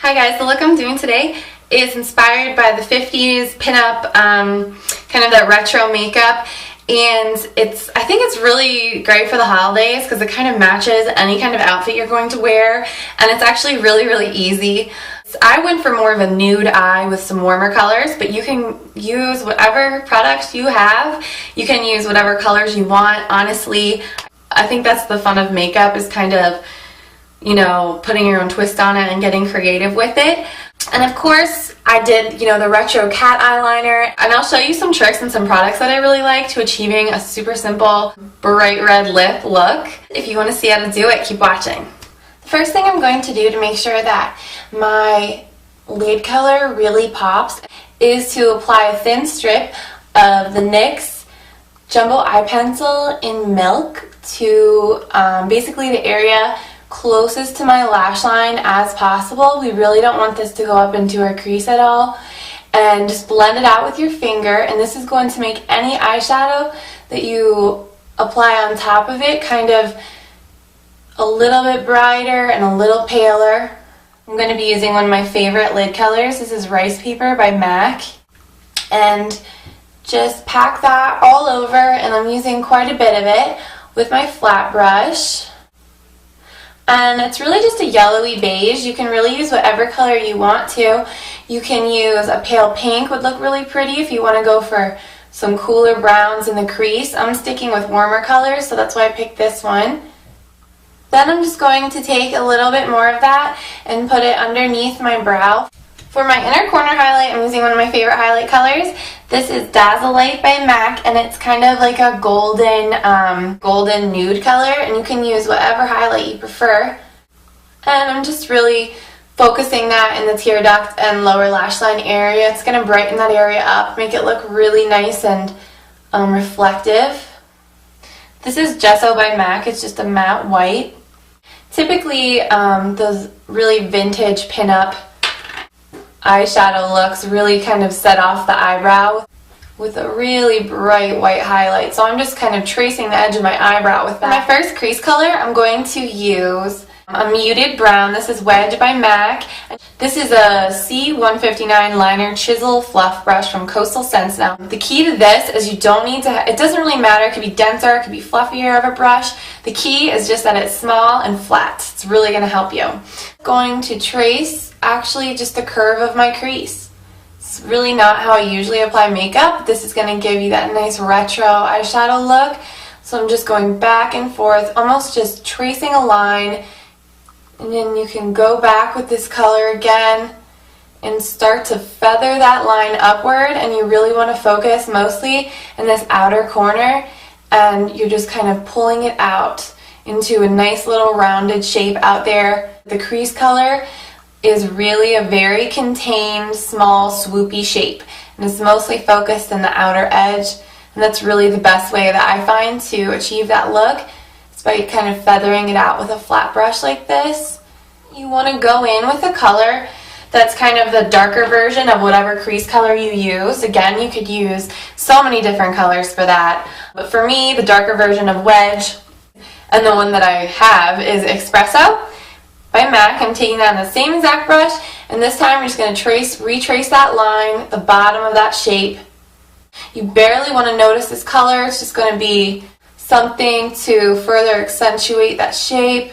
Hi guys, the look I'm doing today is inspired by the 50s pinup, kind of that retro makeup, and I think it's really great for the holidays because it kind of matches any kind of outfit you're going to wear, and it's actually really easy. I went for more of a nude eye with some warmer colors, but you can use whatever products you have. You can use whatever colors you want. Honestly, I think that's the fun of makeup, is kind of, you know, putting your own twist on it and getting creative with it. And of course, I did, the retro cat eyeliner, and I'll show you some tricks and some products that I really like to achieving a super simple bright red lip look. If you want to see how to do it, keep watching. The first thing I'm going to do to make sure that my lid color really pops is to apply a thin strip of the NYX Jumbo Eye Pencil in Milk to basically the area closest to my lash line as possible. We really don't want this to go up into our crease at all. And just blend it out with your finger, and this is going to make any eyeshadow that you apply on top of it kind of a little bit brighter and a little paler. I'm going to be using one of my favorite lid colors. This is Rice Paper by MAC. And just pack that all over, and I'm using quite a bit of it with my flat brush. And it's really just a yellowy beige. You can really use whatever color you want to. You can use a pale pink, would look really pretty if you want to go for some cooler browns in the crease. I'm sticking with warmer colors, so that's why I picked this one. Then I'm just going to take a little bit more of that and put it underneath my brow. For my inner corner highlight, I'm using one of my favorite highlight colors. This is Dazzle Light by MAC, and it's kind of like a golden nude color, and you can use whatever highlight you prefer. And I'm just really focusing that in the tear duct and lower lash line area. It's going to brighten that area up, make it look really nice and reflective. This is Gesso by MAC. It's just a matte white. Typically, those really vintage pinup eyeshadow looks really kind of set off the eyebrow with a really bright white highlight. So I'm just kind of tracing the edge of my eyebrow with that. For my first crease color, I'm going to use a muted brown. This is Wedge by MAC. This is a C159 liner chisel fluff brush from Coastal Scents. Now, the key to this is you don't need to, it doesn't really matter, it could be denser, it could be fluffier of a brush. The key is just that it's small and flat. It's really going to help you. I'm going to trace actually just the curve of my crease. It's really not how I usually apply makeup. This is going to give you that nice retro eyeshadow look. So I'm just going back and forth, almost just tracing a line. And then you can go back with this color again and start to feather that line upward, and you really want to focus mostly in this outer corner, and you're just kind of pulling it out into a nice little rounded shape out there. The crease color is really a very contained, small, swoopy shape, and it's mostly focused in the outer edge, and that's really the best way that I find to achieve that look. By kind of feathering it out with a flat brush like this. You want to go in with a color that's kind of the darker version of whatever crease color you use. Again, you could use so many different colors for that. But for me, the darker version of Wedge, and the one that I have, is Espresso by MAC. I'm taking that in the same exact brush, and this time we're just going to retrace that line, the bottom of that shape. You barely want to notice this color. It's just going to be something to further accentuate that shape,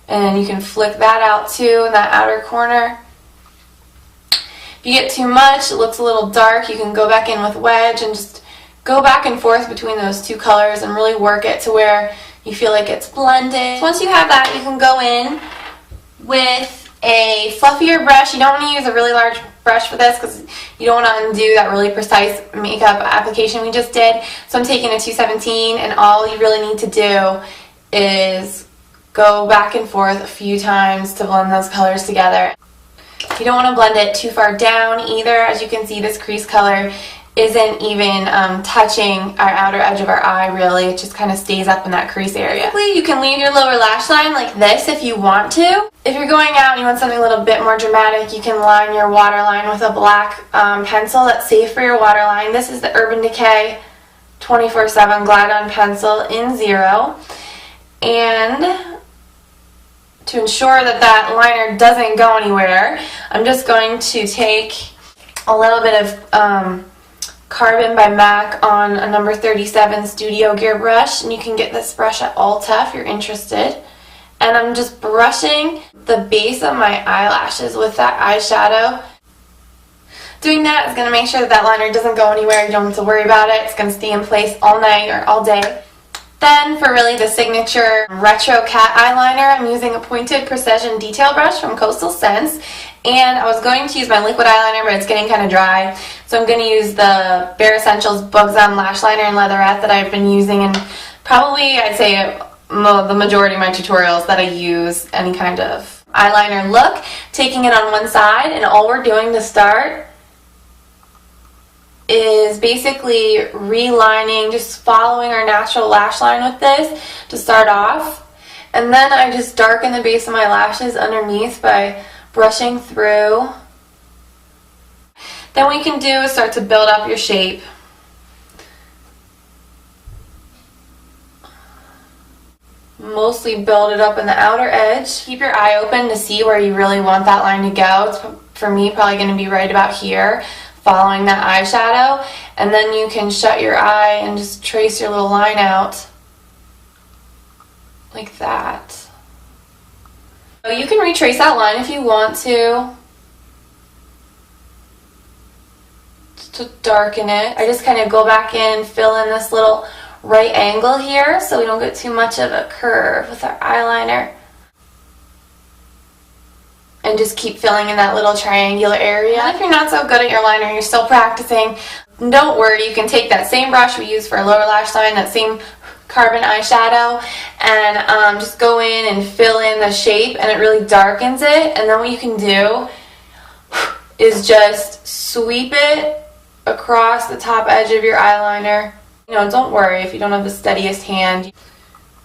and you can flick that out too in that outer corner. If you get too much, it looks a little dark, you can go back in with Wedge and just go back and forth between those two colors and really work it to where you feel like it's blended. So once you have that, you can go in with a fluffier brush. You don't want to use a really large brush for this because you don't want to undo that really precise makeup application we just did. So I'm taking a 217, and all you really need to do is go back and forth a few times to blend those colors together. You don't want to blend it too far down either. As you can see, this crease color isn't even touching our outer edge of our eye really. It just kind of stays up in that crease area. Basically, you can leave your lower lash line like this if you want to. If you're going out and you want something a little bit more dramatic, you can line your waterline with a black pencil that's safe for your waterline. This is the Urban Decay 24/7 Glide On Pencil in 0. And to ensure that that liner doesn't go anywhere, I'm just going to take a little bit of Carbon by MAC on a number 37 Studio Gear brush, and you can get this brush at Ulta if you're interested. And I'm just brushing the base of my eyelashes with that eyeshadow. Doing that is going to make sure that that liner doesn't go anywhere. You don't have to worry about it. It's going to stay in place all night or all day. Then for really the signature retro cat eyeliner, I'm using a pointed precision detail brush from Coastal Scents. And I was going to use my liquid eyeliner, but it's getting kind of dry. So I'm going to use the Bare Escentuals Bugs On Lash Liner in Leatherette that I've been using in probably, I'd say, the majority of my tutorials that I use any kind of eyeliner look. Taking it on one side, and all we're doing to start is basically relining, just following our natural lash line with this to start off. And then I just darken the base of my lashes underneath by brushing through. Then what you can do is start to build up your shape. Mostly build it up in the outer edge. Keep your eye open to see where you really want that line to go. It's, for me, probably going to be right about here, following that eyeshadow. And then you can shut your eye and just trace your little line out like that. So you can retrace that line if you want to darken it. I just kind of go back in and fill in this little right angle here so we don't get too much of a curve with our eyeliner. And just keep filling in that little triangular area. And if you're not so good at your liner, you're still practicing, don't worry, you can take that same brush we used for our lower lash line, that same carbon eyeshadow, and just go in and fill in the shape, and it really darkens it. And then what you can do is just sweep it across the top edge of your eyeliner. You know, don't worry if you don't have the steadiest hand.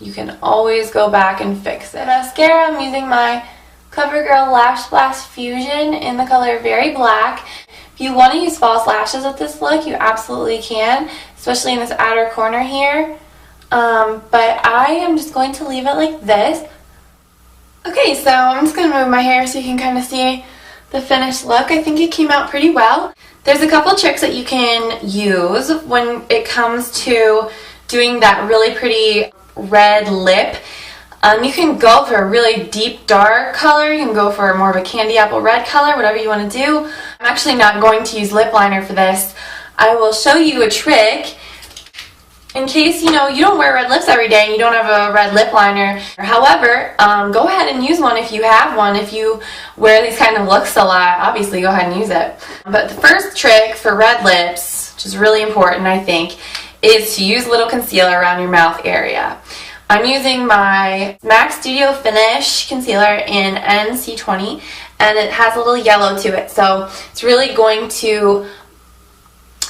You can always go back and fix it. Mascara, I'm using my CoverGirl Lash Blast Fusion in the color Very Black. If you want to use false lashes with this look, you absolutely can, especially in this outer corner here. But I am just going to leave it like this. Okay, so I'm just going to move my hair so you can kind of see the finished look. I think it came out pretty well. There's a couple tricks that you can use when it comes to doing that really pretty red lip. You can go for a really deep dark color, you can go for more of a candy apple red color, whatever you want to do. I'm actually not going to use lip liner for this. I will show you a trick in case you don't wear red lips every day and you don't have a red lip liner. However, go ahead and use one if you have one. If you wear these kind of looks a lot, obviously go ahead and use it. But the first trick for red lips, which is really important I think, is to use a little concealer around your mouth area. I'm using my MAC Studio Finish concealer in NC20, and it has a little yellow to it, so it's really going to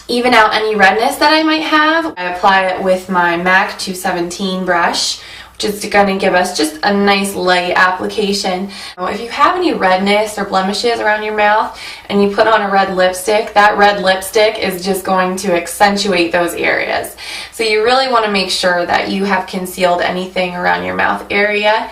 even out any redness that I might have. I apply it with my MAC 217 brush, which is going to give us just a nice light application. If you have any redness or blemishes around your mouth and you put on a red lipstick, that red lipstick is just going to accentuate those areas. So you really want to make sure that you have concealed anything around your mouth area.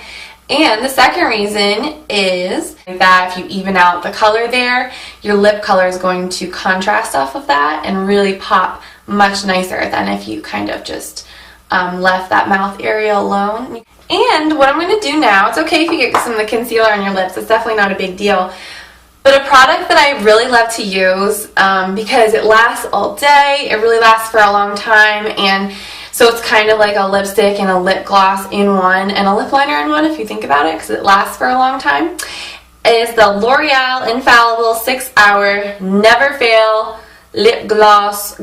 And the second reason is that if you even out the color there, your lip color is going to contrast off of that and really pop much nicer than if you kind of just left that mouth area alone. And what I'm going to do now, it's okay if you get some of the concealer on your lips, it's definitely not a big deal. But a product that I really love to use because it lasts all day, it really lasts for a long time, and so it's kind of like a lipstick and a lip gloss in one and a lip liner in one if you think about it, because it lasts for a long time, is the L'Oreal Infallible 6-Hour Never Fail Lip Gloss.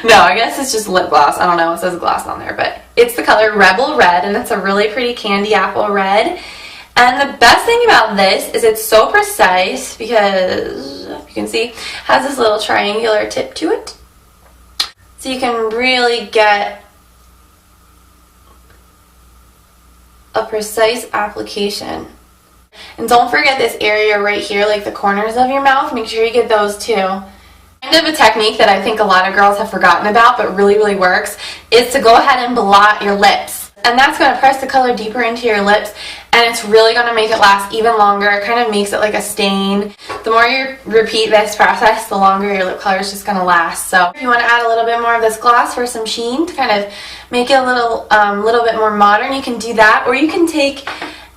No, I guess it's just lip gloss. I don't know, it says gloss on there, but it's the color Rebel Red, and it's a really pretty candy apple red. And the best thing about this is it's so precise because, if you can see, it has this little triangular tip to it. So you can really get a precise application. And don't forget this area right here, like the corners of your mouth, make sure you get those too. Kind of a technique that I think a lot of girls have forgotten about but really, really works is to go ahead and blot your lips. And that's going to press the color deeper into your lips, and it's really going to make it last even longer. It kind of makes it like a stain. The more you repeat this process, the longer your lip color is just going to last. So if you want to add a little bit more of this gloss for some sheen to kind of make it a little bit more modern, you can do that. Or you can take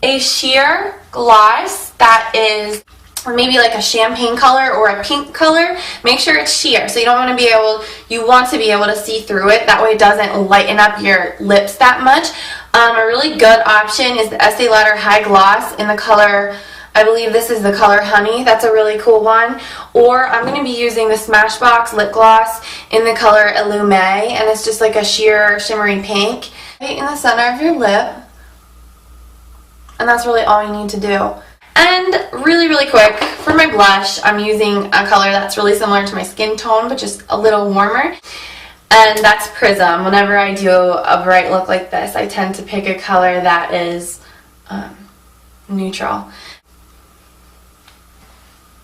a sheer gloss that is maybe like a champagne color or a pink color. Make sure it's sheer, so you want to be able to see through it. That way it doesn't lighten up your lips that much. A really good option is the Estee Lauder High Gloss in the color, I believe this is the color Honey. That's a really cool one. Or I'm going to be using the Smashbox lip gloss in the color Illume, and it's just like a sheer shimmery pink right in the center of your lip. And that's really all you need to do. And really, really quick, for my blush, I'm using a color that's really similar to my skin tone, but just a little warmer. And that's Prism. Whenever I do a bright look like this, I tend to pick a color that is neutral.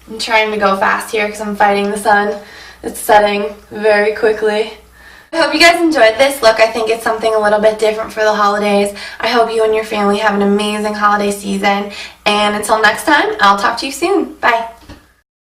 I'm trying to go fast here because I'm fighting the sun. It's setting very quickly. I hope you guys enjoyed this look. I think it's something a little bit different for the holidays. I hope you and your family have an amazing holiday season. And until next time, I'll talk to you soon. Bye.